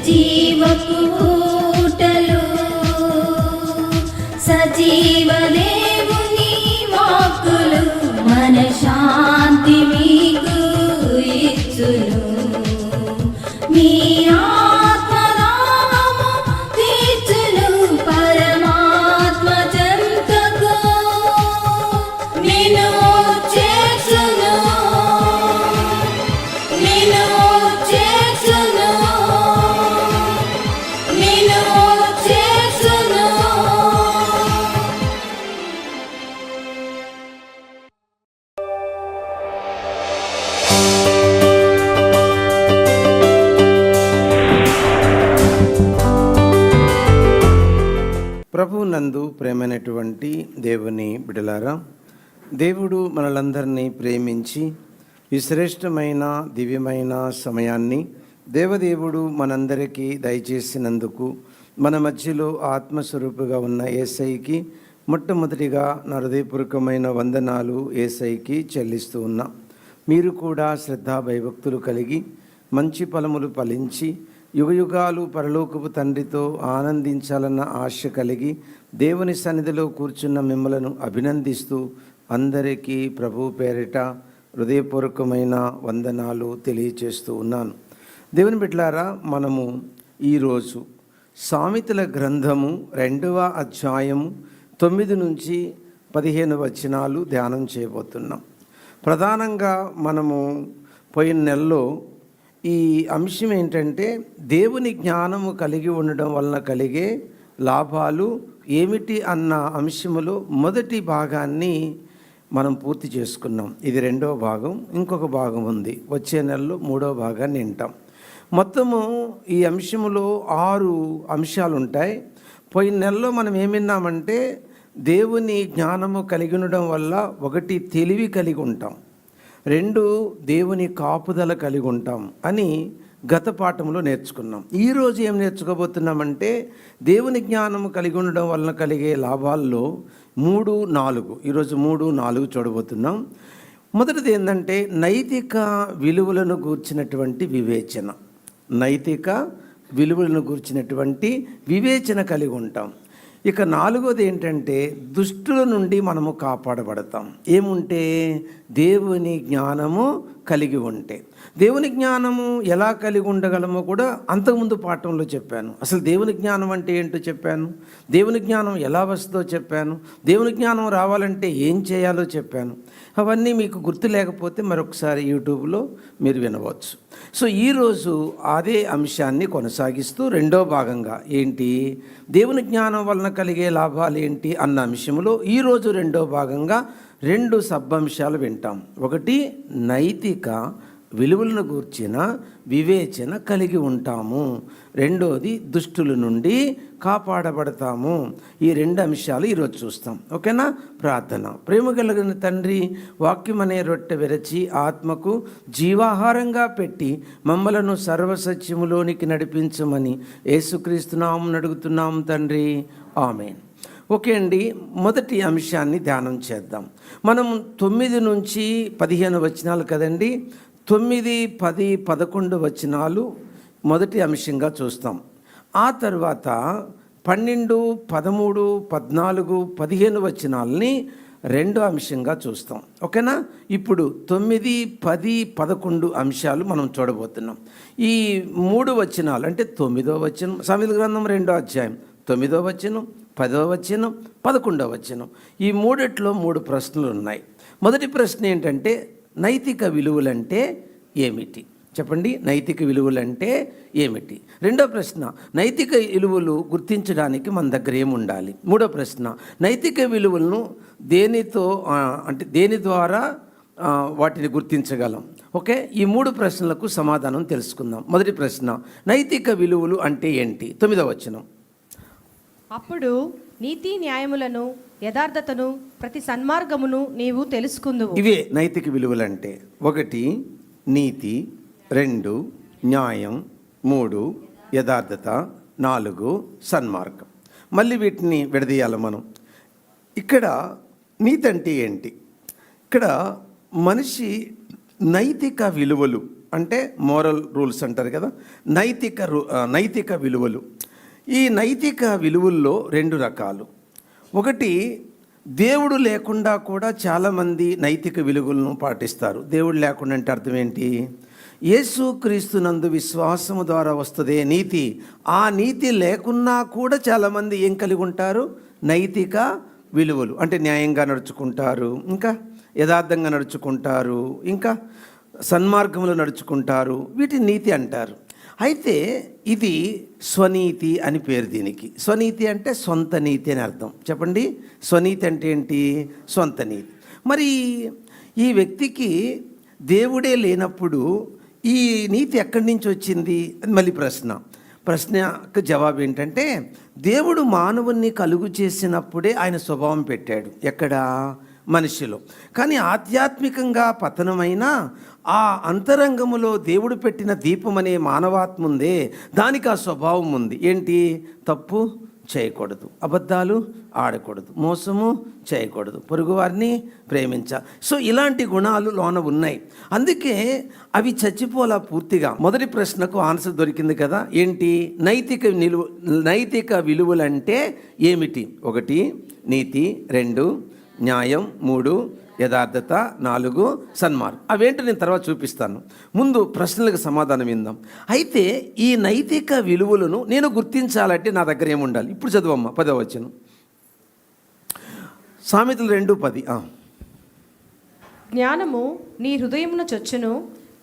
జీవపు ఊటలు సజీవ దేవుని వాక్కులు మన శాంతి మీకు ఇచ్చును. మీ ఆత్మదాహము తీర్చును పరమాత్మ చెంతకు నిన్ను చేర్చును, నిన్ను చేర్చును, నిన్ను చేర్చును. ప్రభు నందు ప్రేమైనటువంటి దేవుని బిడలారా, దేవుడు మనలందరినీ ప్రేమించి ఈ శ్రేష్టమైన దివ్యమైన సమయాన్ని దేవదేవుడు మనందరికీ దయచేసినందుకు మన మధ్యలో ఆత్మస్వరూపుగా ఉన్న యేసయ్యకి మొట్టమొదటిగా నా హృదయపూర్వకమైన వందనాలు యేసయ్యకి చెల్లిస్తూ ఉన్నా. మీరు కూడా శ్రద్ధా భయభక్తులు కలిగి మంచి ఫలములు ఫలించి యుగయుగాలు పరలోకపు తండ్రితో ఆనందించాలన్న ఆశ కలిగి దేవుని సన్నిధిలో కూర్చున్న మిమ్మలను అభినందిస్తూ అందరికీ ప్రభు పేరిట హృదయపూర్వకమైన వందనాలు తెలియచేస్తూ ఉన్నాను. దేవుని బిడ్డలారా, మనము ఈరోజు సామెతల గ్రంథము 2వ అధ్యాయము 9 నుంచి 15 వచనాలు ధ్యానం చేయబోతున్నాం. ప్రధానంగా మనము పోయిన నెలలో ఈ అంశం ఏంటంటే దేవుని జ్ఞానము కలిగి ఉండడం వలన కలిగే లాభాలు ఏమిటి అన్న అంశములో మొదటి భాగాన్ని మనం పూర్తి చేసుకున్నాం. ఇది 2వ భాగం. ఇంకొక భాగం ఉంది, వచ్చే నెలలో 3వ భాగాన్ని వింటాం. మొత్తము ఈ అంశములో 6 అంశాలు ఉంటాయి. పోయిన నెలలో మనం ఏం విన్నామంటే దేవుని జ్ఞానము కలిగి ఉండడం వల్ల 1 తెలివి కలిగి ఉంటాం, 2 దేవుని కాపుదల కలిగి ఉంటాం అని గత పాఠంలో నేర్చుకున్నాం. ఈరోజు ఏం నేర్చుకోబోతున్నామంటే దేవుని జ్ఞానము కలిగి ఉండడం వలన కలిగే లాభాల్లో 3, 4 ఈరోజు 3, 4 చూడబోతున్నాం. మొదటిది ఏంటంటే నైతిక విలువలను గూర్చినటువంటి వివేచన. నైతిక విలువలను గూర్చినటువంటి వివేచన కలిగి ఉంటాం. ఇక 4వది ఏంటంటే దుష్టుల నుండి మనము కాపాడబడతాం. ఏముంటే దేవుని జ్ఞానము కలిగి ఉంటే. దేవుని జ్ఞానము ఎలా కలిగి ఉండగలమో కూడా అంతకుముందు పాఠంలో చెప్పాను. అసలు దేవుని జ్ఞానం అంటే ఏంటో చెప్పాను, దేవుని జ్ఞానం ఎలా వస్తుందో చెప్పాను, దేవుని జ్ఞానం రావాలంటే ఏం చేయాలో చెప్పాను. అవన్నీ మీకు గుర్తు లేకపోతే మరొకసారి యూట్యూబ్లో మీరు వినవచ్చు. సో ఈరోజు అదే అంశాన్ని కొనసాగిస్తూ 2వ భాగంగా ఏంటి, దేవుని జ్ఞానం వలన కలిగే లాభాలు ఏంటి అన్న అంశంలో ఈరోజు 2వ భాగంగా 2 సబ్బంశాలు వింటాం. ఒకటి నైతిక విలువలను గూర్చిన వివేచన కలిగి ఉంటాము, 2వది దుష్టుల నుండి కాపాడబడతాము. ఈ 2 అంశాలు ఈరోజు చూస్తాం. ఓకేనా? ప్రార్థన. ప్రేమ కలిగిన తండ్రి, వాక్యం అనే రొట్టె విరచి ఆత్మకు జీవాహారంగా పెట్టి మమ్మలను సర్వసత్యములోనికి నడిపించమని యేసుక్రీస్తు నామమున అడుగుతున్నాం తండ్రి, ఆమేన్. ఓకే అండి, మొదటి అంశాన్ని ధ్యానం చేద్దాం. మనం 9 నుంచి 15 వచనాలు కదండి, 9, 10, 11 వచనాలు మొదటి అంశంగా చూస్తాం. ఆ తర్వాత 12, 13, 14, 15 వచనాలని 2వ అంశంగా చూస్తాం. ఓకేనా? ఇప్పుడు 9, 10, 11 అంశాలు మనం చూడబోతున్నాం. ఈ 3 వచనాలు అంటే 9వ వచనం, సామెతల గ్రంథం 2వ అధ్యాయం 9వ వచనం, 10వ వచనం, 11వ వచనం, ఈ 3 ప్రశ్నలు ఉన్నాయి. మొదటి ప్రశ్న ఏంటంటే నైతిక విలువలంటే ఏమిటి? చెప్పండి, నైతిక విలువలంటే ఏమిటి? 2వ ప్రశ్న, నైతిక విలువలు గుర్తించడానికి మన దగ్గర ఏముండాలి? 3వ ప్రశ్న, నైతిక విలువలను దేని ద్వారా వాటిని గుర్తించగలం? ఓకే, ఈ 3 ప్రశ్నలకు సమాధానం తెలుసుకుందాం. మొదటి ప్రశ్న, నైతిక విలువలు అంటే ఏంటి? 9వ వచనం, అప్పుడు నీతి న్యాయములను యథార్థతను ప్రతి సన్మార్గమును నీవు తెలుసుకుందువు. ఇవే నైతిక విలువలంటే. 1 నీతి, 2 న్యాయం, 3 యథార్థత, 4 సన్మార్గం. మళ్ళీ వీటిని విడదీయాలి మనం. ఇక్కడ నీతి అంటే ఏంటి? ఇక్కడ మనిషి నైతిక విలువలు అంటే మోరల్ రూల్స్ అంటారు కదా, నైతిక విలువలు. ఈ నైతిక విలువల్లో 2 రకాలు. ఒకటి, దేవుడు లేకుండా కూడా చాలామంది నైతిక విలువలను పాటిస్తారు. దేవుడు లేకుండా అంటే అర్థం ఏంటి? యేసుక్రీస్తునందు విశ్వాసము ద్వారా వస్తుందే నీతి, ఆ నీతి లేకున్నా కూడా చాలామంది ఏం కలిగి ఉంటారు? నైతిక విలువలు. అంటే న్యాయంగా నడుచుకుంటారు, ఇంకా యథార్థంగా నడుచుకుంటారు, ఇంకా సన్మార్గంలో నడుచుకుంటారు. వీటిని నీతి అంటారు. అయితే ఇది స్వనీతి అని పేరు దీనికి. స్వనీతి అంటే సొంత నీతి అని అర్థం. చెప్పండి, స్వనీతి అంటే ఏంటి? సొంత నీతి. మరి ఈ వ్యక్తికి దేవుడే లేనప్పుడు ఈ నీతి ఎక్కడి నుంచి వచ్చింది అని మళ్ళీ ప్రశ్నకు జవాబు ఏంటంటే, దేవుడు మానవుణ్ణి కలుగు చేసినప్పుడే ఆయన స్వభావం పెట్టాడు. ఎక్కడ? మనిషిలో. కానీ ఆధ్యాత్మికంగా పతనమైన ఆ అంతరంగములో దేవుడు పెట్టిన దీపం అనే మానవాత్మ ఉందే, దానికి ఆ స్వభావం ఉంది. ఏంటి? తప్పు చేయకూడదు, అబద్ధాలు ఆడకూడదు, మోసము చేయకూడదు, పొరుగువారిని ప్రేమించాలి. సో ఇలాంటి గుణాలు లోన ఉన్నాయి. అందుకే అవి చచ్చిపోలా పూర్తిగా. మొదటి ప్రశ్నకు ఆన్సర్ దొరికింది కదా, ఏంటి? నైతిక విలువలంటే ఏమిటి? 1 నీతి, 2 న్యాయం, 3 యథార్థత, 4 సన్మార్గం. అవేంటో నేను తర్వాత చూపిస్తాను. ముందు ప్రశ్నలకు సమాధానం ఇందాం. అయితే ఈ నైతిక విలువలను నేను గుర్తించాలంటే నా దగ్గర ఏముండాలి? ఇప్పుడు చదువమ్మా 10వ వచనం, సామెతలు 2:10. జ్ఞానము నీ హృదయమున చొచ్చును,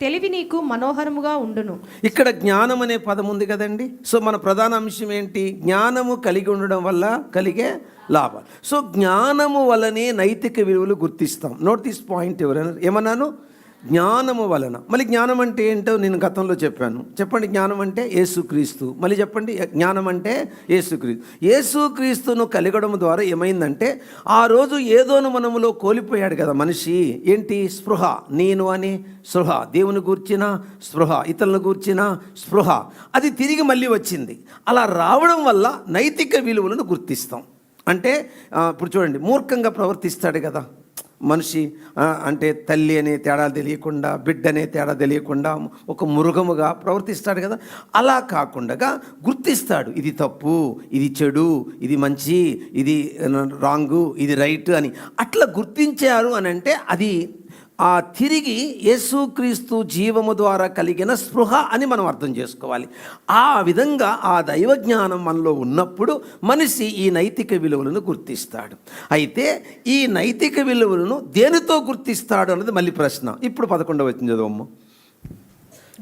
తెలివి నీకు మనోహరముగా ఉండును. ఇక్కడ జ్ఞానం అనే పదం ఉంది కదండి. సో మన ప్రధాన అంశం ఏంటి? జ్ఞానము కలిగి ఉండడం వల్ల కలిగే లాభాలు. సో జ్ఞానము వలనే నైతిక విలువలు గుర్తిస్తాం. Note this point. ఎవరైనా ఏమన్నాను? జ్ఞానము వలన. మళ్ళీ జ్ఞానం అంటే ఏంటో నేను గతంలో చెప్పాను. చెప్పండి, జ్ఞానం అంటే యేసుక్రీస్తు. మళ్ళీ చెప్పండి, జ్ఞానం అంటే యేసుక్రీస్తు. యేసుక్రీస్తును కలిగడం ద్వారా ఏమైందంటే, ఆ రోజు ఏదోను మనములో కోల్పోయాడు కదా మనిషి. ఏంటి? స్పృహ. నేను అని స్పృహ, దేవుని గూర్చిన స్పృహ, ఇతరులను గూర్చిన స్పృహ, అది తిరిగి మళ్ళీ వచ్చింది. అలా రావడం వల్ల నైతిక విలువలను గుర్తిస్తాం. అంటే ఇప్పుడు చూడండి, మూర్ఖంగా ప్రవర్తిస్తాడు కదా మనిషి. అంటే తల్లి అనే తేడా తెలియకుండా, బిడ్డ అనే తేడా తెలియకుండా ఒక మృగముగా ప్రవర్తిస్తాడు కదా. అలా కాకుండా గుర్తిస్తాడు, ఇది తప్పు, ఇది చెడు, ఇది మంచి, ఇది రాంగు, ఇది రైట్ అని. అట్లా గుర్తించారు అని అంటే అది ఆ తిరిగి యేసుక్రీస్తు జీవము ద్వారా కలిగిన స్పృహ అని మనం అర్థం చేసుకోవాలి. ఆ విధంగా ఆ దైవజ్ఞానం మనలో ఉన్నప్పుడు మనిషి ఈ నైతిక విలువలను గుర్తిస్తాడు. అయితే ఈ నైతిక విలువలను దేనితో గుర్తిస్తాడు అన్నది మళ్ళీ ప్రశ్న. ఇప్పుడు 11వ వచనం చదవమ్మ.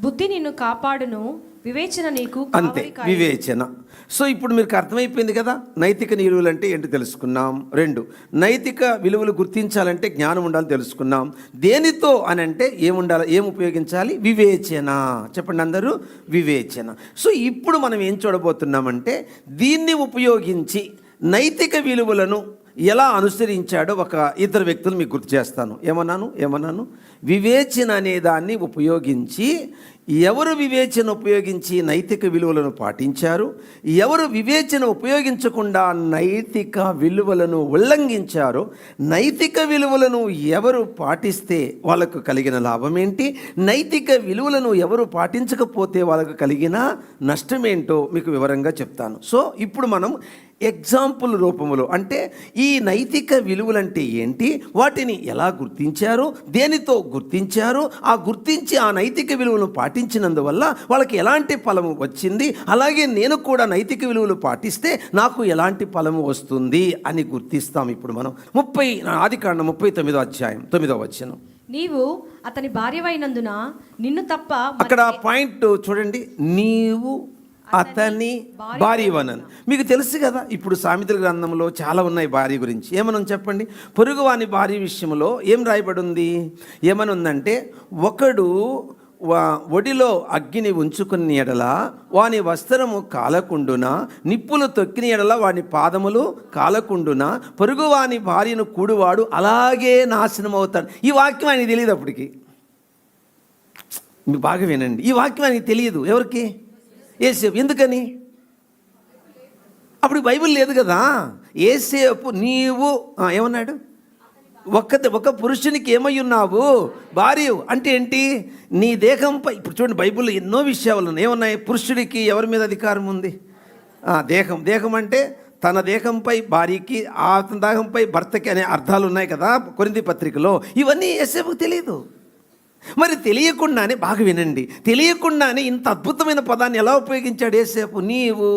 బుద్ధి నిన్ను కాపాడును, వివేచన నీకు అంతే, వివేచన. సో ఇప్పుడు మీకు అర్థమైపోయింది కదా, నైతిక విలువలు అంటే ఏంటి తెలుసుకున్నాం. 2 నైతిక విలువలు గుర్తించాలంటే జ్ఞానం ఉండాలి తెలుసుకున్నాం. దేనితో అని అంటే ఏముండాలి, ఏం ఉపయోగించాలి? వివేచన. చెప్పండి అందరూ, వివేచన. సో ఇప్పుడు మనం ఏం చూడబోతున్నామంటే, దీన్ని ఉపయోగించి నైతిక విలువలను ఎలా అనుసరించాడో ఒక 2 వ్యక్తులు మీకు గుర్తు చేస్తాను. ఏమన్నాను? వివేచన అనే దాన్ని ఉపయోగించి ఎవరు వివేచన ఉపయోగించి నైతిక విలువలను పాటించారు, ఎవరు వివేచన ఉపయోగించకుండా నైతిక విలువలను ఉల్లంఘించారో, నైతిక విలువలను ఎవరు పాటిస్తే వాళ్ళకు కలిగిన లాభం ఏంటి, నైతిక విలువలను ఎవరు పాటించకపోతే వాళ్ళకు కలిగిన నష్టం ఏంటో మీకు వివరంగా చెప్తాను. సో ఇప్పుడు మనం ఎగ్జాంపుల్ రూపంలో, అంటే ఈ నైతిక విలువలంటే ఏంటి, వాటిని ఎలా గుర్తించారు, దేనితో గుర్తించారు, ఆ గుర్తించి ఆ నైతిక విలువలను పాటించినందువల్ల వాళ్ళకి ఎలాంటి ఫలము వచ్చింది, అలాగే నేను కూడా నైతిక విలువలు పాటిస్తే నాకు ఎలాంటి ఫలము వస్తుంది అని గుర్తిస్తాం. ఇప్పుడు మనం ఆదికాండం 39వ అధ్యాయం 9వ వచనం. నీవు అతని భార్యవైనందున నిన్ను తప్ప. అక్కడ పాయింట్ చూడండి, నీవు అతని భార్యవనను. మీకు తెలుసు కదా, ఇప్పుడు సామెతల గ్రంథంలో చాలా ఉన్నాయి భార్య గురించి. ఏమనం చెప్పండి. పొరుగువాని భార్య విషయంలో ఏం రాయబడి ఉంది? ఏమనుందంటే, ఒకడు ఒడిలో అగ్గిని ఉంచుకుని ఎడల వాని వస్త్రము కాలకుండున, నిప్పులు తొక్కిన ఎడల వాని పాదములు కాలకుండున, పొరుగువాని భార్యను కూడువాడు అలాగే నాశనం అవుతాడు. ఈ వాక్యం ఆయనకి తెలియదు. అప్పటికి మీకు బాగా వినండి, ఈ వాక్యం ఆయనకి తెలియదు. ఎవరికి? యేసేపు. ఎందుకని? అప్పుడు బైబిల్ లేదు కదా. యేసేపు నీవు ఏమన్నాడు? ఒక పురుషునికి ఏమై ఉన్నావు? భార్య. అంటే ఏంటి? నీ దేహంపై, ఇప్పుడు చూడండి బైబిల్లో ఎన్నో విషయాలు ఉన్నాయి. ఏమున్నాయి? పురుషుడికి ఎవరి మీద అధికారం ఉంది? దేహం అంటే తన దేహంపై భార్యకి, అతని దేహంపై భర్తకి అనే అర్థాలు ఉన్నాయి కదా కొరింథీ పత్రికలో. ఇవన్నీ యేసేపుకు తెలియదు. మరి తెలియకుండానే, బాగా వినండి, తెలియకుండానే ఇంత అద్భుతమైన పదాన్ని ఎలా ఉపయోగించాడు యేసేపు? నీవు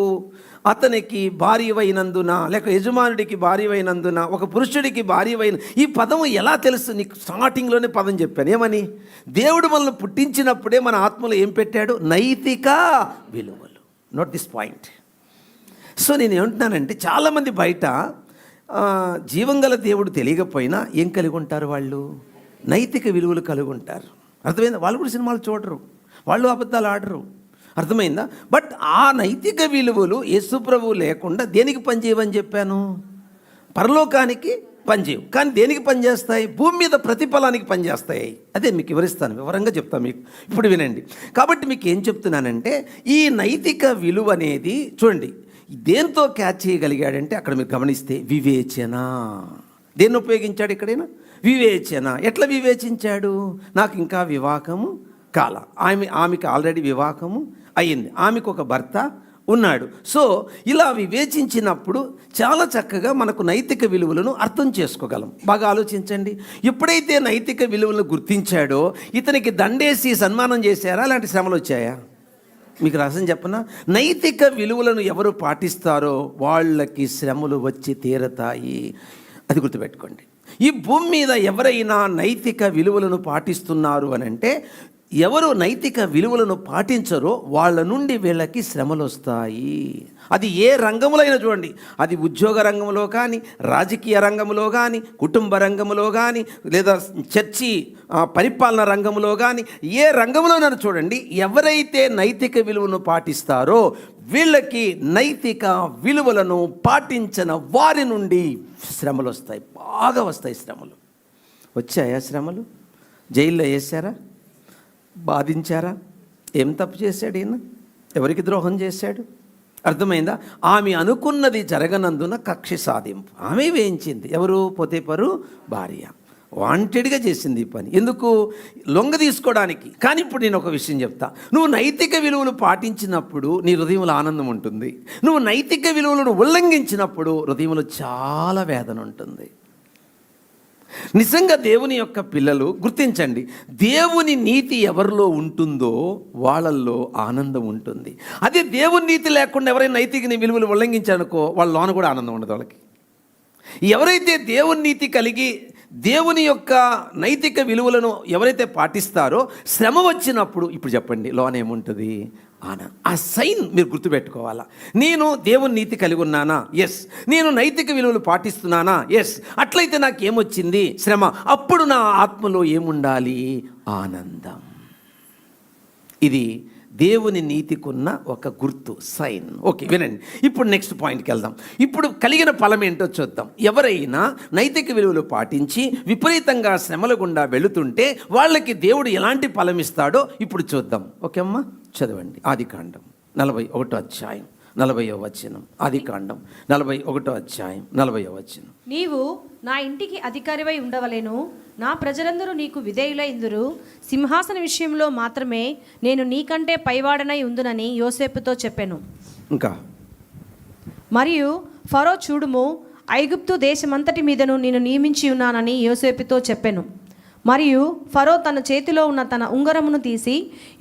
అతనికి భార్యవైనందున, లేక యజమానుడికి భార్యవైనందున, ఒక పురుషుడికి భార్యవైన, ఈ పదం ఎలా తెలుసు నీకు? స్టార్టింగ్లోనే పదం చెప్పాను. ఏమని? దేవుడు మనల్ని పుట్టించినప్పుడే మన ఆత్మలో ఏం పెట్టాడు? నైతిక విలువలు. Note this point. సో నేను ఏమంటున్నానంటే, చాలామంది బయట జీవంగల దేవుడు తెలియకపోయినా ఏం కలిగి ఉంటారు? వాళ్ళు నైతిక విలువలు కలిగి ఉంటారు. అర్థమైందా? వాళ్ళు కూడా సినిమాలు చూడరు, వాళ్ళు అబద్ధాలు ఆడరు. అర్థమైందా? బట్ ఆ నైతిక విలువలు యేసు ప్రభువు లేకుండా దేనికి పనిచేయవని చెప్పాను? పరలోకానికి పనిచేయవు. కానీ దేనికి పనిచేస్తాయి? భూమి మీద ప్రతిఫలానికి పనిచేస్తాయి. అదే మీకు వివరిస్తాను, వివరంగా చెప్తాను మీకు. ఇప్పుడు వినండి. కాబట్టి మీకు ఏం చెప్తున్నానంటే, ఈ నైతిక విలువ అనేది చూడండి దేంతో క్యాచ్ చేయగలిగాడంటే, అక్కడ మీరు గమనిస్తే వివేచన. దేన్ని ఉపయోగించాడు ఇక్కడైనా? వివేచన. ఎట్లా వివేచించాడు? నాకు ఇంకా వివాహము కాల, ఆమెకి ఆల్రెడీ వివాహము అయ్యింది, ఆమెకు ఒక భర్త ఉన్నాడు. సో ఇలా వివేచించినప్పుడు చాలా చక్కగా మనకు నైతిక విలువలను అర్థం చేసుకోగలం. బాగా ఆలోచించండి. ఎప్పుడైతే నైతిక విలువలను గుర్తించాడో, ఇతనికి దండేసి సన్మానం చేశారా? అలాంటి శ్రమలు వచ్చాయా? మీకు రహస్యం చెప్పనా? నైతిక విలువలను ఎవరు పాటిస్తారో వాళ్ళకి శ్రమలు వచ్చి తీరతాయి. అది గుర్తుపెట్టుకోండి. ఈ భూమి మీద ఎవరైనా నైతిక విలువలను పాటిస్తున్నారు అని అంటే, ఎవరు నైతిక విలువలను పాటించరో వాళ్ళ నుండి వీళ్ళకి శ్రమలు వస్తాయి. అది ఏ రంగంలో అయినా చూడండి. అది ఉద్యోగ రంగంలో కానీ, రాజకీయ రంగంలో కానీ, కుటుంబ రంగంలో కానీ, లేదా చర్చి పరిపాలన రంగంలో కానీ, ఏ రంగంలోనైనా చూడండి. ఎవరైతే నైతిక విలువను పాటిస్తారో వీళ్ళకి నైతిక విలువలను పాటించిన వారి నుండి శ్రమలు వస్తాయి. బాగా వస్తాయి శ్రమలు. వచ్చాయా శ్రమలు? జైల్లో వేసారా? బాధించారా? ఏం తప్పు చేశాడు ఈయన? ఎవరికి ద్రోహం చేశాడు? అర్థమైందా? ఆమె అనుకున్నది జరగనందున కక్ష సాధింపు ఆమె వేయించింది. ఎవరు? పోతేపరు భార్య. వాంటెడ్గా చేసింది ఈ పని. ఎందుకు? లొంగ తీసుకోవడానికి. కానీ ఇప్పుడు నేను ఒక విషయం చెప్తా. నువ్వు నైతిక విలువలు పాటించినప్పుడు నీ హృదయంలో ఆనందం ఉంటుంది. నువ్వు నైతిక విలువలను ఉల్లంఘించినప్పుడు హృదయంలో చాలా వేదన ఉంటుంది. నిజంగా దేవుని యొక్క పిల్లలు గుర్తించండి, దేవుని నీతి ఎవరిలో ఉంటుందో వాళ్ళల్లో ఆనందం ఉంటుంది. అదే దేవుని నీతి లేకుండా ఎవరైనా నైతిక విలువలు ఉల్లంఘించారనుకో, వాళ్ళ లోన కూడా ఆనందం ఉండదు వాళ్ళకి. ఎవరైతే దేవుని నీతి కలిగి దేవుని యొక్క నైతిక విలువలను ఎవరైతే పాటిస్తారో, శ్రమ వచ్చినప్పుడు ఇప్పుడు చెప్పండి లోన ఏముంటుంది? ఆనందం. ఆ సైన్ మీరు గుర్తుపెట్టుకోవాలా. నేను దేవుని నీతి కలిగి ఉన్నానా? ఎస్. నేను నైతిక విలువలు పాటిస్తున్నానా? ఎస్. అట్లయితే నాకు ఏమొచ్చింది? శ్రమ. అప్పుడు నా ఆత్మలో ఏముండాలి? ఆనందం. ఇది దేవుని నీతికున్న ఒక గుర్తు, సైన్. ఓకే, వినండి. ఇప్పుడు నెక్స్ట్ పాయింట్కి వెళ్దాం. ఇప్పుడు కలిగిన ఫలం ఏంటో చూద్దాం. ఎవరైనా నైతిక విలువలు పాటించి విపరీతంగా శ్రమల గుండా వెళుతుంటే వాళ్ళకి దేవుడు ఎలాంటి ఫలం ఇస్తాడో ఇప్పుడు చూద్దాం. ఓకే అమ్మా, చదవండి. ఆదికాండం 41వ అధ్యాయం 40వ వచనం. ఆదికాండం 41వ అధ్యాయం 40వ వచనం. నీవు నా ఇంటికి అధికారివై ఉండవలెను, నా ప్రజలందరూ నీకు విధేయులై ఇందురు. సింహాసన విషయంలో మాత్రమే నేను నీకంటే పైవాడనై ఉందునని యోసేపుతో చెప్పెను. ఇంకా మరియు ఫరో చూడుము, ఐగుప్తు దేశమంతటి మీదను నేను నియమించి ఉన్నానని యోసేపుతో చెప్పెను. మరియు ఫరో తన చేతిలో ఉన్న తన ఉంగరమును తీసి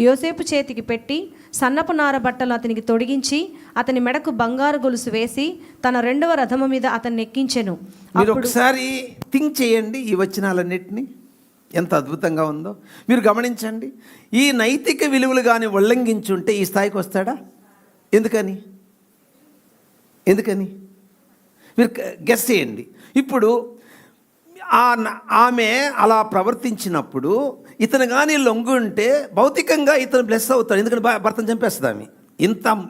యోసేపు చేతికి పెట్టి సన్నపు నార బట్టలు అతనికి తొడిగించి అతని మెడకు బంగారు గొలుసు వేసి తన 2వ రథము మీద అతన్ని ఎక్కించెను. మీరు ఒకసారి థింక్ చేయండి ఈ వచనాలన్నిటినీ, ఎంత అద్భుతంగా ఉందో మీరు గమనించండి. ఈ నైతిక విలువలు కానీ ఉల్లంఘించుంటే ఈ స్థాయికి వస్తాడా? ఎందుకని మీరు గెస్ చేయండి. ఇప్పుడు ఆమె అలా ప్రవర్తించినప్పుడు ఇతను కానీ లొంగుంటే భౌతికంగా ఇతను బ్లెస్ అవుతాడు. ఎందుకంటే భర్తను చంపేస్తుంది ఆమె.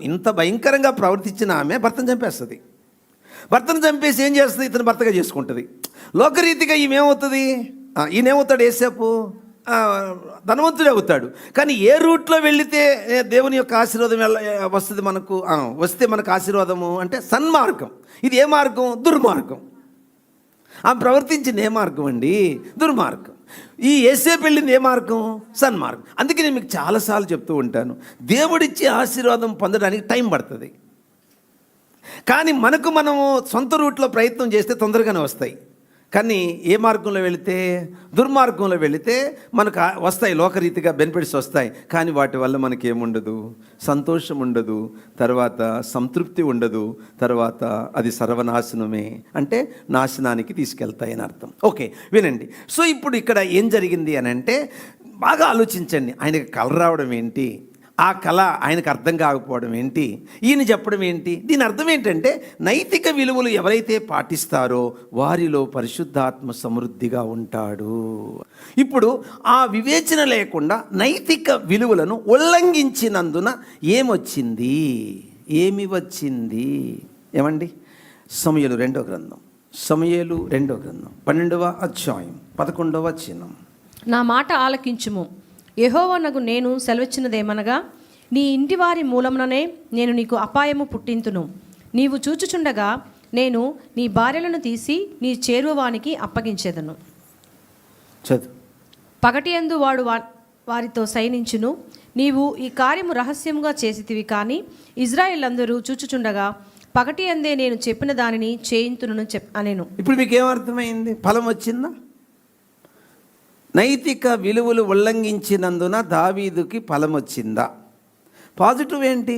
ఇంత భయంకరంగా ప్రవర్తించిన ఆమె భర్తను చంపేస్తుంది. భర్తను చంపేసి ఏం చేస్తుంది? ఇతను భర్తగా చేసుకుంటుంది. లోకరీతిగా ఈమెమవుతుంది? ఈయనేమవుతాడు? యేసేపు ధనవంతుడే అవుతాడు. కానీ ఏ రూట్లో వెళితే దేవుని యొక్క ఆశీర్వాదం వస్తుంది మనకు? వస్తే మనకు ఆశీర్వాదము అంటే సన్మార్గం. ఇది ఏ మార్గం? దుర్మార్గం. ఆమె ప్రవర్తించింది ఏ మార్గం అండి? దుర్మార్గం. ఈ యేసేపు వెళ్ళింది ఏ మార్గం? సన్మార్గం. అందుకే నేను మీకు చాలాసార్లు చెప్తూ ఉంటాను, దేవుడిచ్చే ఆశీర్వాదం పొందడానికి టైం పడుతుంది. కానీ మనము సొంత రూట్లో ప్రయత్నం చేస్తే తొందరగానే వస్తాయి. కానీ ఏ మార్గంలో వెళితే? దుర్మార్గంలో వెళితే మనకు వస్తాయి, లోకరీతిగా బెనిఫిట్స్ వస్తాయి. కానీ వాటి వల్ల మనకేముండదు? సంతోషం ఉండదు, తర్వాత సంతృప్తి ఉండదు, తర్వాత అది సర్వనాశనమే, అంటే నాశనానికి తీసుకెళ్తాయి అని అర్థం. ఓకే, వినండి. సో ఇప్పుడు ఇక్కడ ఏం జరిగింది అని అంటే, బాగా ఆలోచించండి. ఆయనకి కల రావడం ఏంటి? ఆ కళ ఆయనకు అర్థం కాకపోవడం ఏంటి? ఈయన చెప్పడం ఏంటి? దీని అర్థం ఏంటంటే, నైతిక విలువలు ఎవరైతే పాటిస్తారో వారిలో పరిశుద్ధాత్మ సమృద్ధిగా ఉంటాడు. ఇప్పుడు ఆ వివేచన లేకుండా నైతిక విలువలను ఉల్లంఘించినందున ఏమొచ్చింది? ఏమి వచ్చింది? ఏమండి? సమూయేలు 2వ గ్రంథం, సమూయేలు 2వ గ్రంథం 12వ అధ్యాయం 11వ వచనం. నా మాట ఆలకించుము, యెహోవానగు నేను సెలవిచ్చినదేమనగా, నీ ఇంటి వారి మూలముననే నేను నీకు అపాయము పుట్టింతును. నీవు చూచుచుండగా నేను నీ భార్యలను తీసి నీ చేరువవానికి అప్పగించేదను. చదువు. పగటియందు వాడు వారితో సైనించును. నీవు ఈ కార్యము రహస్యముగా చేసితివి, కానీ ఇజ్రాయేలందరూ చూచుచుండగా పగటియందే నేను చెప్పిన దానిని చేయింతును అనేను. ఇప్పుడు మీకు ఏమర్థమైంది? ఫలం వచ్చిందా? నైతిక విలువలు ఉల్లంఘించినందున దావీదుకి ఫలం వచ్చిందా? పాజిటివ్ ఏంటి?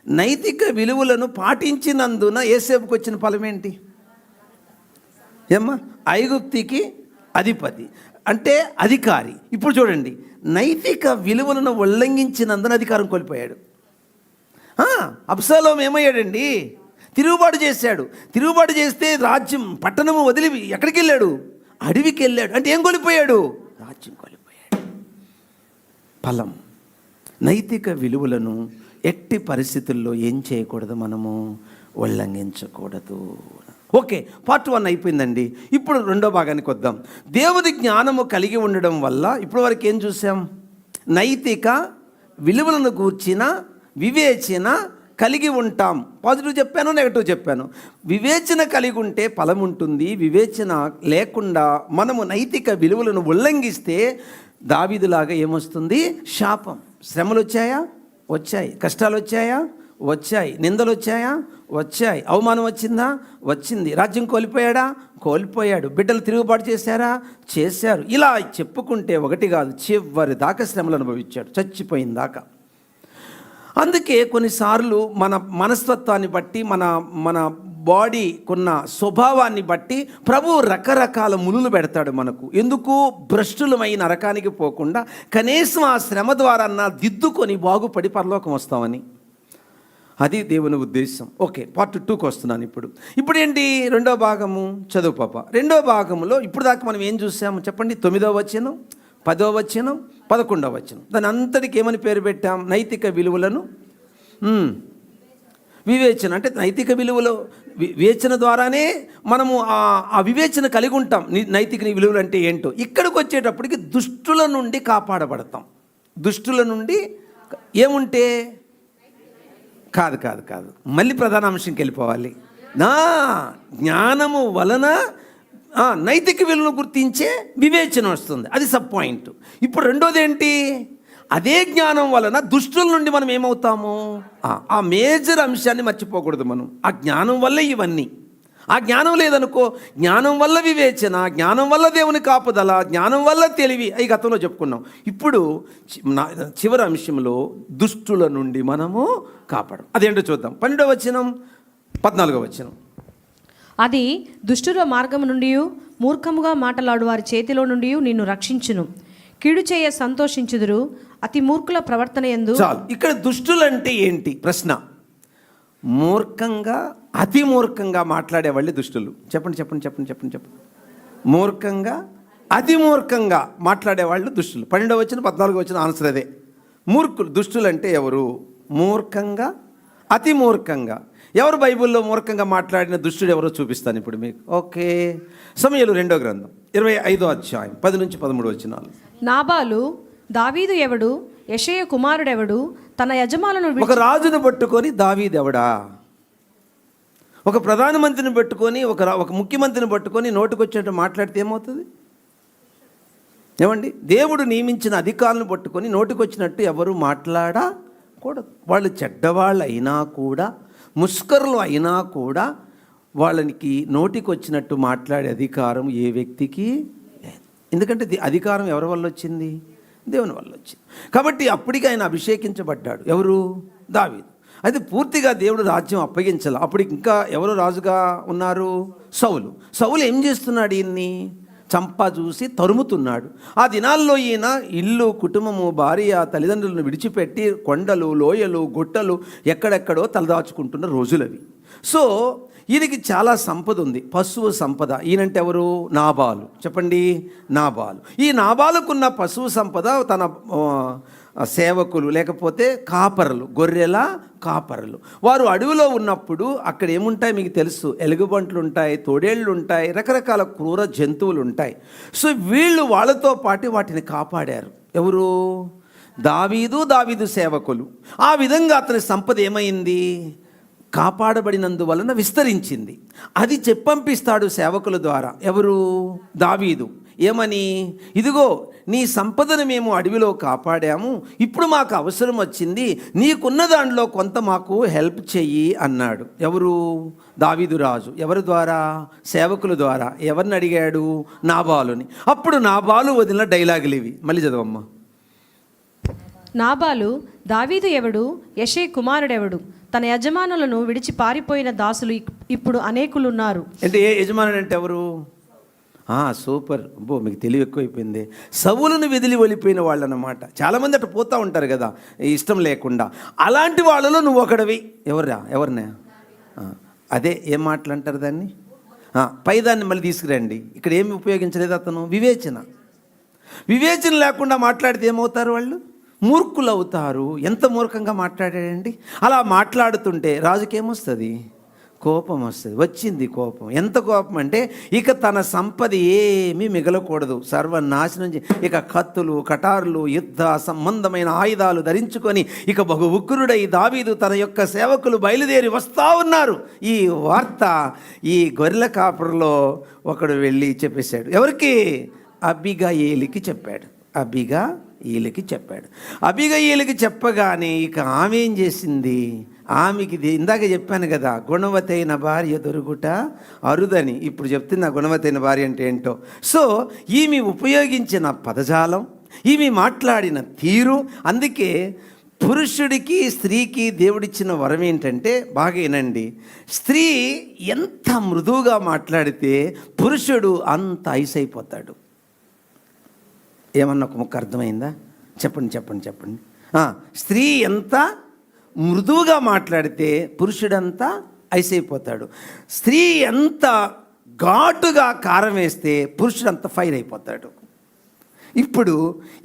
నైతిక విలువలను పాటించినందున యేసేపుకి వచ్చిన ఫలం ఏంటి? ఏమ్మా? ఐగుప్తికి అధిపతి అంటే అధికారి. ఇప్పుడు చూడండి, నైతిక విలువలను ఉల్లంఘించినందున అధికారం కోల్పోయాడు. అబ్షాలోము ఏమయ్యాడండి? తిరుగుబాటు చేశాడు. తిరుగుబాటు చేస్తే రాజ్యం, పట్టణము వదిలి ఎక్కడికి వెళ్ళాడు? అడవికి వెళ్ళాడు. అంటే ఏం కోల్పోయాడు? రాజ్యం కోల్పోయాడు. ఫలం. నైతిక విలువలను ఎట్టి పరిస్థితుల్లో ఏం చేయకూడదు? మనము ఉల్లంఘించకూడదు. ఓకే, పార్ట్ 1 అయిపోయిందండి. ఇప్పుడు 2వ భాగానికి వద్దాం. దేవుని జ్ఞానము కలిగి ఉండడం వల్ల ఇప్పుడు వరకు ఏం చూసాం? నైతిక విలువలను గూర్చిన వివేచన కలిగి ఉంటాం. పాజిటివ్ చెప్పాను, నెగటివ్ చెప్పాను. వివేచన కలిగి ఉంటే ఫలం ఉంటుంది. వివేచన లేకుండా మనము నైతిక విలువలను ఉల్లంఘిస్తే దావీదులాగా ఏమొస్తుంది? శాపం. శ్రమలు వచ్చాయా? వచ్చాయి. కష్టాలు వచ్చాయా? వచ్చాయి. నిందలు వచ్చాయా? వచ్చాయి. అవమానం వచ్చిందా? వచ్చింది. రాజ్యం కోల్పోయాడా? కోల్పోయాడు. బిడ్డలు తిరుగుబాటు చేశారా? చేశారు. ఇలా చెప్పుకుంటే ఒకటి కాదు, చివరి దాకా శ్రమలు అనుభవించాడు, చచ్చిపోయిన దాకా. అందుకే కొన్నిసార్లు మన మనస్తత్వాన్ని బట్టి, మన బాడీకున్న స్వభావాన్ని బట్టి ప్రభు రకరకాల ములులు పెడతాడు మనకు. ఎందుకు? భ్రష్టులమై నరకానికి పోకుండా కనీసం ఆ శ్రమ ద్వారా దిద్దుకొని బాగుపడి పరలోకం వస్తామని. అది దేవుని ఉద్దేశం. ఓకే, పార్ట్ 2కి వస్తున్నాను. ఇప్పుడు ఏంటి? 2వ భాగము. చదువు పాప. 2వ భాగంలో ఇప్పుడు దాకా మనం ఏం చూసాము చెప్పండి? 9వ వచనం, 10వ వచనం, 11వ వచనం. దాని అంతటికి ఏమని పేరు పెట్టాం? నైతిక విలువలను వివేచన. అంటే నైతిక విలువలు వివేచన ద్వారానే మనము ఆ వివేచన కలిగి ఉంటాం. నైతిక విలువలు అంటే ఏంటో ఇక్కడికి వచ్చేటప్పటికి దుష్టుల నుండి కాపాడబడతాం. దుష్టుల నుండి ఏముంటే? కాదు, మళ్ళీ ప్రధాన అంశంకి వెళ్ళిపోవాలి. నా జ్ఞానము వలన నైతిక విలువను గుర్తించే వివేచన వస్తుంది. అది సబ్ పాయింట్. ఇప్పుడు 2వది ఏంటి? అదే జ్ఞానం వలన దుష్టుల నుండి మనం ఏమవుతాము? ఆ మేజర్ అంశాన్ని మర్చిపోకూడదు మనం. ఆ జ్ఞానం వల్ల ఇవన్నీ. ఆ జ్ఞానం లేదనుకో, జ్ఞానం వల్ల వివేచన, జ్ఞానం వల్ల దేవుని కాపుదల, జ్ఞానం వల్ల తెలివి, అవి గతంలో చెప్పుకున్నాం. ఇప్పుడు చివరి అంశంలో దుష్టుల నుండి మనము కాపాడం. అదేంటో చూద్దాం. 12వ వచనం, 14వ వచనం. అది దుష్టుల మార్గము నుండి, మూర్ఖముగా మాటలాడు వారి చేతిలో నుండి నిన్ను రక్షించును. కీడు చేయ సంతోషించుదురు, అతి మూర్ఖుల ప్రవర్తన యందు. చాలు. ఇక్కడ దుష్టులంటే ఏంటి ప్రశ్న? మూర్ఖంగా, అతి మూర్ఖంగా మాట్లాడే వాళ్ళే దుష్టులు. చెప్పండి. మూర్ఖంగా, అతి మూర్ఖంగా మాట్లాడేవాళ్ళు దుష్టులు. 12వ వచనం, 14వ వచనం ఆన్సర్ అదే. మూర్ఖులు. దుష్టులు అంటే ఎవరు? మూర్ఖంగా, అతి మూర్ఖంగా. ఎవరు బైబిల్లో మూర్ఖంగా మాట్లాడిన దుష్టుడు ఎవరో చూపిస్తాను ఇప్పుడు మీకు. ఓకే, సమూయేలు 2వ గ్రంథం 25వ అధ్యాయం 10 నుంచి 13 వచనాలు. నాబాలు దావీదు ఎవడు, యెషయ కుమారుడెవడు, తన యజమానులను ఒక రాజును పట్టుకొని దావీదు ఎవడా? ఒక ప్రధానమంత్రిని పెట్టుకొని ఒక ముఖ్యమంత్రిని పట్టుకొని నోటికొచ్చినట్టు మాట్లాడితే ఏమవుతుంది? ఏమండి, దేవుడు నియమించిన అధికారులను పట్టుకొని నోటికొచ్చినట్టు ఎవరు మాట్లాడకూడదు. వాళ్ళు చెడ్డవాళ్ళు అయినా కూడా, ముష్కరులు అయినా కూడా వాళ్ళకి నోటికొచ్చినట్టు మాట్లాడే అధికారం ఏ వ్యక్తికి లేదు. ఎందుకంటే అధికారం ఎవరి వల్ల వచ్చింది? దేవుని వల్ల వచ్చింది. కాబట్టి అప్పటికి ఆయన అభిషేకించబడ్డాడు. ఎవరు? దావీదు. అయితే పూర్తిగా దేవుడు రాజ్యం అప్పగించాలి. అప్పుడు ఇంకా ఎవరు రాజుగా ఉన్నారు? సౌలు. సౌలు ఏం చేస్తున్నాడు? ఈయన్ని చంపా చూసి తరుముతున్నాడు. ఆ దినాల్లో ఈయన ఇల్లు, కుటుంబము, భార్య, తల్లిదండ్రులను విడిచిపెట్టి కొండలు, లోయలు, గుట్టలు ఎక్కడెక్కడో తలదాచుకుంటున్న రోజులవి. సో ఈయనకి చాలా సంపద ఉంది, పశువు సంపద. ఈయనంటే ఎవరు? నాబాలు. చెప్పండి, నాబాలు. ఈ నాబాలుకున్న పశువు సంపద తన సేవకులు లేకపోతే కాపరులు, గొర్రెల కాపరులు, వారు అడవిలో ఉన్నప్పుడు అక్కడ ఏముంటాయి మీకు తెలుసు? ఎలుగుబంట్లు ఉంటాయి, తోడేళ్ళు ఉంటాయి, రకరకాల క్రూర జంతువులు ఉంటాయి. సో వీళ్ళు వాళ్ళతో పాటు వాటిని కాపాడారు. ఎవరు? దావీదు సేవకులు. ఆ విధంగా అతని సంపద ఏమైంది? కాపాడబడినందువలన విస్తరించింది. అది చెప్పంపిస్తాడు సేవకుల ద్వారా. ఎవరు? దావీదు. ఏమని? ఇదిగో నీ సంపదను మేము అడవిలో కాపాడాము, ఇప్పుడు మాకు అవసరం వచ్చింది, నీకున్న దాంట్లో కొంత మాకు హెల్ప్ చెయ్యి అన్నాడు. ఎవరు? దావీదు రాజు. ఎవరి ద్వారా? సేవకుల ద్వారా. ఎవరిని అడిగాడు? నాబాలుని. అప్పుడు నాబాలు వదిలిన డైలాగులు ఇవి. మళ్ళీ చదవమ్మా. నాబాలు, దావీదు ఎవడు? యెషై కుమారుడెవడు? తన యజమానులను విడిచి పారిపోయిన దాసులు ఇప్పుడు అనేకులున్నారు. అంటే ఏ యజమానుడు అంటే ఎవరు? సూపర్. మీకు తెలివి ఎక్కువైపోయింది. సౌలును వెదిలి వెళ్ళిపోయిన వాళ్ళు అన్నమాట. చాలామంది అట్లా పోతూ ఉంటారు కదా, ఇష్టం లేకుండా. అలాంటి వాళ్ళలో నువ్వు ఒకడివి. ఎవరినా? అదే ఏం మాటలు అంటారు దాన్ని? పైదాన్ని మళ్ళీ తీసుకురండి. ఇక్కడ ఏమి ఉపయోగించలేదు అతను? వివేచన లేకుండా మాట్లాడితే ఏమవుతారు వాళ్ళు? మూర్ఖులు అవుతారు. ఎంత మూర్ఖంగా మాట్లాడాడండి. అలా మాట్లాడుతుంటే రాజుకేమొస్తుంది? కోపం వస్తుంది. వచ్చింది కోపం. ఎంత కోపం అంటే ఇక తన సంపద ఏమీ మిగలకూడదు, సర్వనాశనం. ఇక కత్తులు, కటారులు, యుద్ధ సంబంధమైన ఆయుధాలు ధరించుకొని ఇక బహు ఉగ్రుడై దావీదు తన యొక్క సేవకులు బయలుదేరి వస్తూ ఉన్నారు. ఈ వార్త ఈ గొర్రెల కాపురలో ఒకడు వెళ్ళి చెప్పేశాడు. ఎవరికి? అబీగయీలుకి చెప్పాడు. అబీగయీలుకి చెప్పగానే ఇక ఆమె ఏం చేసింది? ఆమెకి ఇందాక చెప్పాను కదా, గుణవతైన భార్య దొరుకుట అరుదని. ఇప్పుడు చెప్తున్నా గుణవతైన భార్య అంటే ఏంటో. సో ఈమె ఉపయోగించిన పదజాలం, ఈమె మాట్లాడిన తీరు, అందుకే పురుషుడికి స్త్రీకి దేవుడిచ్చిన వరం ఏంటంటే, బాగా వినండి, స్త్రీ ఎంత మృదువుగా మాట్లాడితే పురుషుడు అంత ఐసైపోతాడు. ఏమన్నా ఒక ముక్క అర్థమైందా? చెప్పండి. స్త్రీ ఎంత మృదువుగా మాట్లాడితే పురుషుడంతా ఐసైపోతాడు. స్త్రీ ఎంత ఘాటుగా కారం వేస్తే పురుషుడంతా ఫైర్ అయిపోతాడు. ఇప్పుడు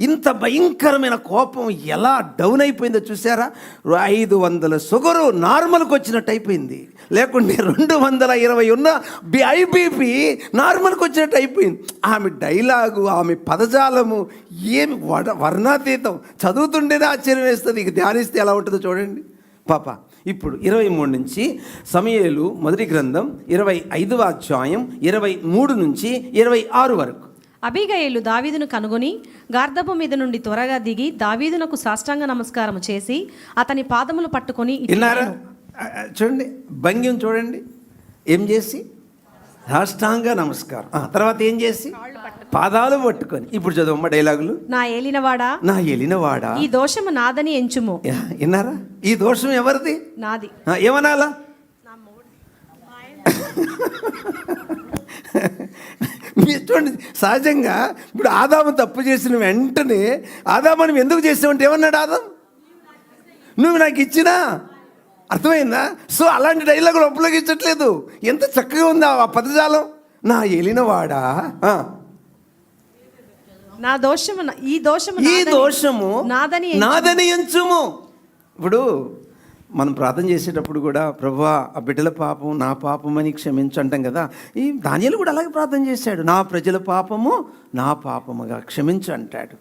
ఇంత భయంకరమైన కోపం ఎలా డౌన్ అయిపోయిందో చూసారా? 500 షుగరు నార్మల్కి వచ్చినట్టు అయిపోయింది. లేకుంటే 220 ఉన్న ఐబీపీ నార్మల్కి వచ్చినట్టు అయిపోయింది. ఆమె డైలాగు, ఆమె పదజాలము ఏమి వర్ణాతీతం. చదువుతుంటేనే ఆశ్చర్యం వేస్తుంది. ఇక ధ్యానిస్తే ఎలా ఉంటుందో చూడండి పాప. ఇప్పుడు 23 నుంచి సమూయేలు మొదటి గ్రంథం 25వ అధ్యాయం 23 నుంచి 26 వరకు. అబీగయీలు దావీదును కనుగొని గార్దపు మీద నుండి త్వరగా దిగి దావీదునకు సాష్టాంగ నమస్కారం చేసి అతని పాదములు పట్టుకొని విన్నారా? చూడండి, భంగ్యం చూడండి. ఏం చేసి? సాష్టాంగ నమస్కారం. తర్వాత ఏం చేసి? పాదాలు పట్టుకొని. ఇప్పుడు చదవమ్మ డైలాగులు. నా ఏలినవాడా ఈ దోషము నాదని ఎంచుము. విన్నారా? ఈ దోషం ఎవరిది? నాది. ఏమనాలా? చూడండి, సహజంగా ఇప్పుడు ఆదాము తప్పు చేసిన వెంటనే ఆదాము ఎందుకు చేసావంటే ఏమన్నాడు ఆదాం? నువ్వు నాకు ఇచ్చినా. అర్థమైందా? సో అలాంటి డైలాగులు ఉపయోగించట్లేదు. ఎంత చక్కగా ఉందా ఆ పదజాలం. నా ఏలినవాడా, ఈ దోషము నాదని ఎంచుము. ఇప్పుడు మనం ప్రార్థన చేసేటప్పుడు కూడా, ప్రభువా ఆ బిడ్డల పాపం నా పాపమని క్షమించు అంటాం కదా. ఈ దానియేలు కూడా అలాగే ప్రార్థన చేశాడు. నా ప్రజల పాపము నా పాపముగా క్షమించు అంటాడు.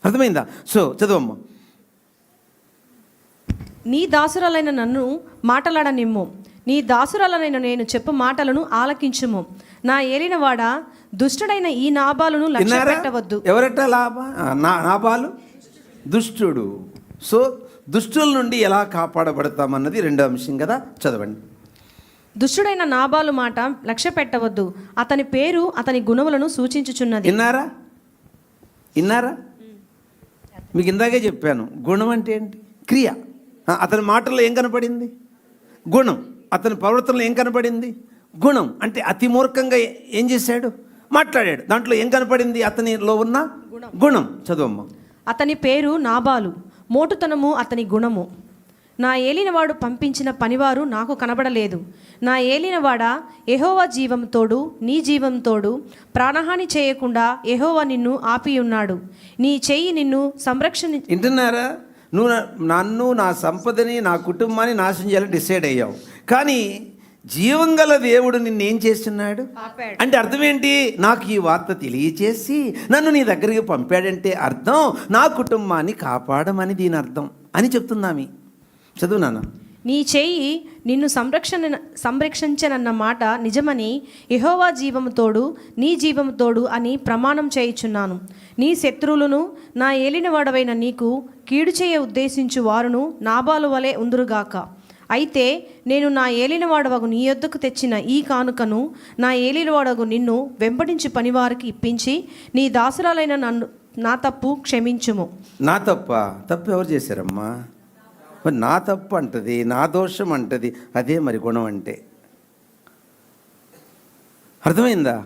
అర్థమైందా? సో చదవమ్మా. నీ దాసురాలైన నన్ను మాటలాడనిమ్ము, నీ దాసురాలనైన నేను చెప్పు మాటలను ఆలకించుము. నా ఏలినవాడ, దుష్టుడైన ఈ నాబాలును లక్ష్య విన్నారా? పెట్టవద్దు. ఎవరట నాబాలు? దుష్టుడు. సో దుష్టుల నుండి ఎలా కాపాడబడతామన్నది రెండో అంశం కదా, చదవండి. దుష్టుడైన నాబాలు మాట లక్ష్య పెట్టవద్దు, అతని పేరు అతని గుణములను సూచించుచున్నది. విన్నారా? మీకు ఇందాకే చెప్పాను, గుణం అంటే ఏంటి? క్రియ. అతని మాటల్లో ఏం కనపడింది? గుణం. అతని ప్రవర్తనలో ఏం కనపడింది? గుణం. అంటే అతి మూర్ఖంగా ఏం చేశాడు? మాట్లాడాడు. దాంట్లో ఏం కనపడింది? అతనిలో ఉన్న గుణం. చదవమ్మా. అతని పేరు నాబాలు, మోటుతనము అతని గుణము. నా ఏలినవాడు పంపించిన పనివారు నాకు కనబడలేదు. నా ఏలినవాడ, యెహోవా జీవం తోడు, నీ జీవం తోడు, ప్రాణహాని చేయకుండా యెహోవా నిన్ను ఆపియున్నాడు. నీ చెయ్యి నిన్ను వింటున్నారా? నువ్వు నన్ను, నా సంపదని, నా కుటుంబాన్ని నాశనం చేయాలని డిసైడ్ అయ్యావు, కానీ జీవం గల దేవుడు నిన్నేం చేస్తున్నాడు అంటే అర్థం ఏంటి? నాకు ఈ వార్త తెలియచేసి నన్ను నీ దగ్గరికి పంపాడంటే అర్థం నా కుటుంబాన్ని కాపాడమని దీని అర్థం అని చెప్తున్నామి. చదువు నాన్న. నీ చెయ్యి నిన్ను సంరక్షించనన్న మాట నిజమని యెహోవా జీవము తోడు, నీ జీవము తోడు అని ప్రమాణం చేయుచున్నాను. నీ శత్రువులను నా ఏలినవాడవైన నీకు కీడు చేయ ఉద్దేశించు వారును నాబాలు వలె ఉందురుగాక. అయితే నేను నా ఏలినవాడవగు నీ యొద్దకు తెచ్చిన ఈ కానుకను నా ఏలినవాడగు నిన్ను వెంబడించి పనివారికి ఇప్పించి నీ దాసురాలైన నన్ను నా తప్పు క్షమించుము. నా తప్పు ఎవరు చేశారమ్మా? మరి నా తప్పు అంటది, నా దోషం అంటది. అదే మరి గుణం అంటే. అర్థమైందా?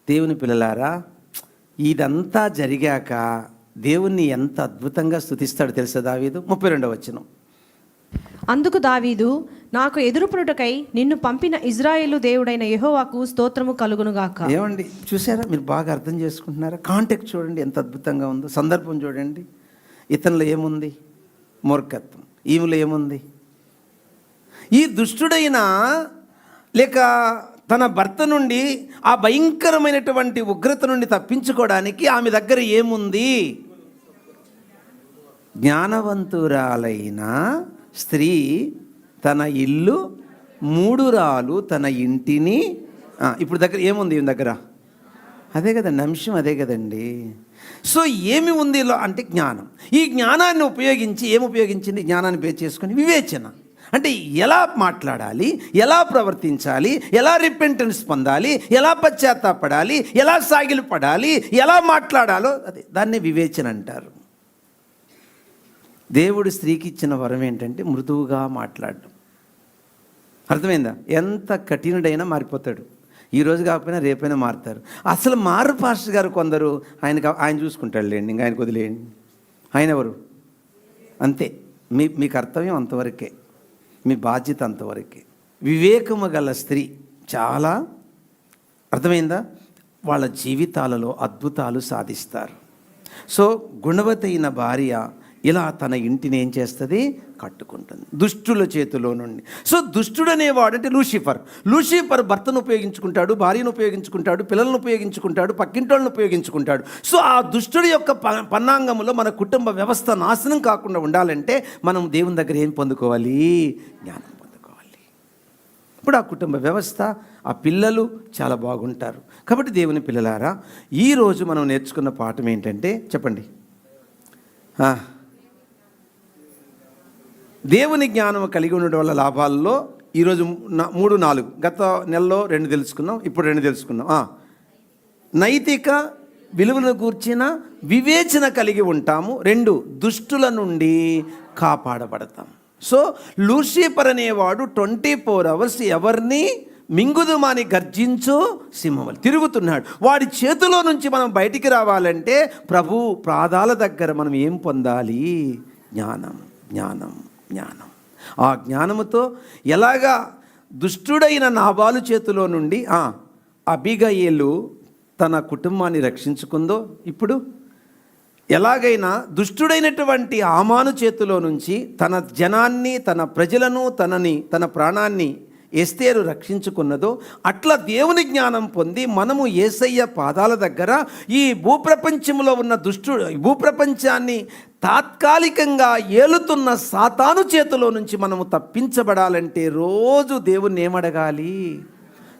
దేవుని పిల్లలారా, ఇదంతా జరిగాక దేవుణ్ణి ఎంత అద్భుతంగా స్తుతిస్తాడు తెలుసా దావీదు? 32వ వచనం. అందుకు దావీదు, నాకు ఎదురుపడుటకై నిన్ను పంపిన ఇజ్రాయేలు దేవుడైన యెహోవాకు స్తోత్రము కలుగునుగాక. ఏమండి, చూసారా? మీరు బాగా అర్థం చేసుకుంటున్నారా? కాంటెక్స్ట్ చూడండి ఎంత అద్భుతంగా ఉందో. సందర్భం చూడండి. ఇతనిలో ఏముంది? మూర్ఖత్వం. ఈమెలో ఏముంది? ఈ దుష్టుడైన లేక తన భర్త నుండి ఆ భయంకరమైనటువంటి ఉగ్రత నుండి తప్పించుకోవడానికి ఆమె దగ్గర ఏముంది? జ్ఞానవంతురాలైన స్త్రీ తన ఇల్లు మూడురాలు, తన ఇంటిని. ఇప్పుడు దగ్గర ఏముంది? ఈమె దగ్గర అదే కదండి అంశం, అదే కదండి. సో ఏమి ఉంది అంటే జ్ఞానం. ఈ జ్ఞానాన్ని ఉపయోగించి ఏమి ఉపయోగించింది? జ్ఞానాన్ని బేస్ చేసుకుని వివేచన. అంటే ఎలా మాట్లాడాలి, ఎలా ప్రవర్తించాలి, ఎలా రిపెంటెన్స్ పొందాలి, ఎలా పశ్చాత్తాపడాలి, ఎలా సాగిలు పడాలి, ఎలా మాట్లాడాలో అదే దాన్నే వివేచన అంటారు. దేవుడు స్త్రీకి ఇచ్చిన వరం ఏంటంటే మృదువుగా మాట్లాడడం. అర్థమైందా? ఎంత కఠినుడైనా మారిపోతాడు. ఈరోజు కాకపోయినా రేపైనా మారుతారు. అసలు మారు పాస్టర్ గారు కొందరు ఆయన చూసుకుంటాడు లేండి, ఇంకా ఆయనకు వదిలేయండి. ఆయన ఎవరు? అంతే. మీ కర్తవ్యం అంతవరకే, మీ బాధ్యత అంతవరకే. వివేకము గల స్త్రీ చాలా, అర్థమైందా, వాళ్ళ జీవితాలలో అద్భుతాలు సాధిస్తారు. సో గుణవతైన భార్య ఇలా తన ఇంటిని ఏం చేస్తుంది? కట్టుకుంటుంది దుష్టుల చేతిలో నుండి. సో దుష్టుడు అనేవాడు అంటే లూసిఫర్ భర్తను ఉపయోగించుకుంటాడు, భార్యను ఉపయోగించుకుంటాడు, పిల్లలను ఉపయోగించుకుంటాడు, పక్కింటోళ్ళను ఉపయోగించుకుంటాడు. సో ఆ దుష్టుడి యొక్క పన్నాంగంలో మన కుటుంబ వ్యవస్థ నాశనం కాకుండా ఉండాలంటే మనం దేవుని దగ్గర ఏం పొందుకోవాలి? జ్ఞానం పొందుకోవాలి. ఇప్పుడు ఆ కుటుంబ వ్యవస్థ, ఆ పిల్లలు చాలా బాగుంటారు. కాబట్టి దేవుని పిల్లలారా, ఈరోజు మనం నేర్చుకున్న పాఠం ఏంటంటే చెప్పండి. దేవుని జ్ఞానం కలిగి ఉండడం వల్ల లాభాల్లో ఈరోజు 3-4 గత నెలలో 2 తెలుసుకున్నాం, ఇప్పుడు 2 తెలుసుకున్నాం. నైతిక విలువలను గూర్చిన వివేచన కలిగి ఉంటాము. 2 దుష్టుల నుండి కాపాడబడతాం. సో లూసిఫర్ అనేవాడు 24 hours ఎవరిని మింగుదుమాని గర్జించు సింహములు తిరుగుతున్నాడు. వాడి చేతిలో నుంచి మనం బయటికి రావాలంటే ప్రభు పాదాల దగ్గర మనం ఏం పొందాలి? జ్ఞానం, జ్ఞానం, జ్ఞానం. ఆ జ్ఞానముతో ఎలాగా దుష్టుడైన నాబాలు చేతిలో నుండి అబీగయీలు తన కుటుంబాన్ని రక్షించుకుందో, ఇప్పుడు ఎలాగైనా దుష్టుడైనటువంటి ఆమాను చేతిలో నుంచి తన జనాన్ని, తన ప్రజలను, తన ప్రాణాన్ని ఎస్తేరు రక్షించుకున్నదో అట్లా దేవుని జ్ఞానం పొంది మనము యేసయ్య పాదాల దగ్గర ఈ భూప్రపంచంలో ఉన్న భూప్రపంచాన్ని తాత్కాలికంగా ఏలుతున్న సాతాను చేతిలో నుంచి మనము తప్పించబడాలంటే రోజు దేవుణ్ణి ఏమడగాలి?